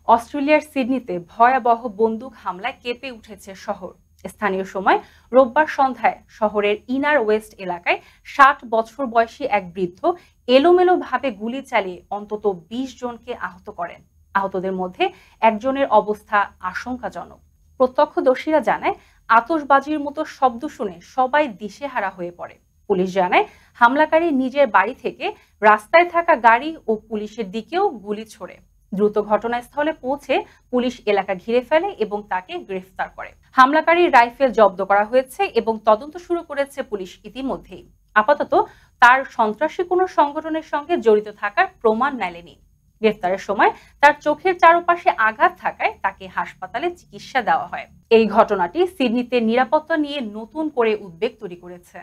অস্ট্রেলিয়ার সিডনিতে ভয়াবহ বন্দুক হামলায় কেঁপে উঠেছে শহর। স্থানীয় সময় রোববার সন্ধ্যায় শহরের ইনার ওয়েস্ট এলাকায় ৬০ বছর বয়সী এক বৃদ্ধ এলোমেলোভাবে গুলি চালিয়ে অন্তত ২০ জনকে আহত করেন। আহতদের মধ্যে একজনের অবস্থা আশঙ্কাজনক। প্রত্যক্ষদর্শীরা জানায়, আতশবাজির মতো শব্দ শুনে সবাই দিশেহারা হয়ে পড়ে। পুলিশ জানায়, হামলাকারী নিজের বাড়ি থেকে রাস্তায় থাকা গাড়ি ও পুলিশের দিকেও গুলি ছোড়ে। দ্রুত ঘটনাস্থলে পৌঁছে পুলিশ এলাকা ঘিরে ফেলে এবং তাকে গ্রেফতার করে। হামলাকারীর রাইফেল জব্দ করা হয়েছে এবং তদন্ত শুরু করেছে পুলিশ ইতিমধ্যেই। আপাতত তার সন্ত্রাসী কোনো সংগঠনের সঙ্গে জড়িত থাকার প্রমাণ মেলেনি। গ্রেফতারের সময় তার চোখের চারপাশে আঘাত থাকায় তাকে হাসপাতালে চিকিৎসা দেওয়া হয়। এই ঘটনাটি সিডনিতে নিরাপত্তা নিয়ে নতুন করে উদ্বেগ তৈরি করেছে।